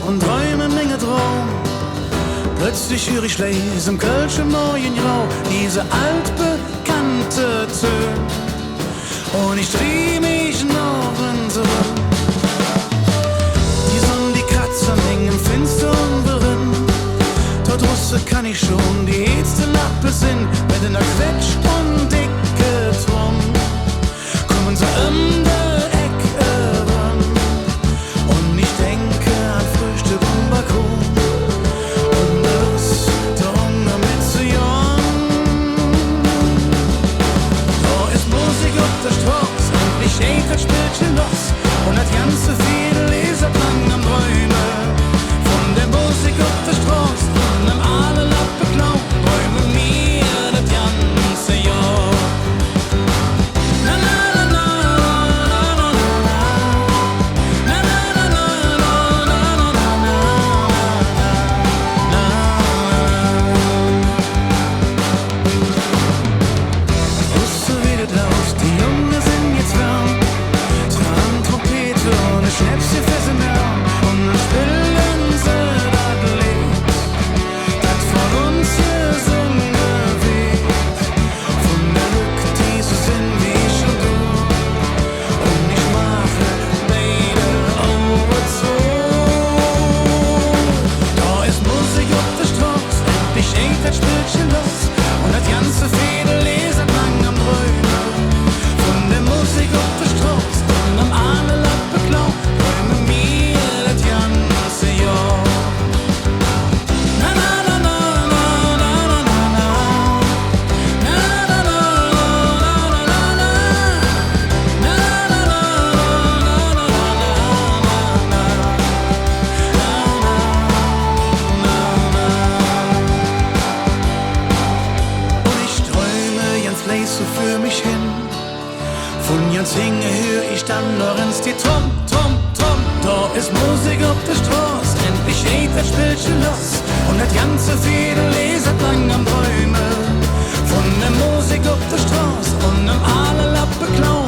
und träume eine Menge Traum. Plötzlich höre ich leise im Kölschen Morgengrau diese altbekannte Töne und ich dreh mich noch in zurück. Die Sonne, die Katzen hängen im finsteren Wirren. Dort draussen kann ich schon die erste Lappe sehen, mit einer Quetsch und dicke Drum. Kommen sie der Ecke ran und ich denke an Frühstück am Balkon und Lust, der Hunger mitzujagen. Da ist Musik auf der Straße, endlich geht das Spielchen los und das ganze Fädel ist lang am Träumen. Von der Musik auf der Straße und am alle Lappe klau, träume mir das ganze Jahr. Na na na na na na na na na na na. Wusste wieder draus, die Jungen sind jetzt warm. Traum, Trompete und ein Schnäpschen fest im Arm. Und dann spielen sie das Lied, das von uns gesungen wird. Von der Lücke, die so sind wie schon du. Und ich mache beide Augen zu. Da ist Musik auf der Straße, endlich geht das Spielchen los. Und das ganze Fädel ist lang am Träumen. Von der Musik auf der Straße und am alle Lappe klau, träume mir das ganze Jahr. Na na na na na na na na na. Na na na na na na na. Na na na na na na. Und ich träume ganz leis so für mich hin. Von ganz Hinge hör ich dann Lorenz die Tom, Tom, Tom. Da ist Musik auf der Straße, endlich geht das Spielchen los. Und das ganze Fädel ist lang am Träumen. Von der Musik auf der Straße und am alle Lappe klau.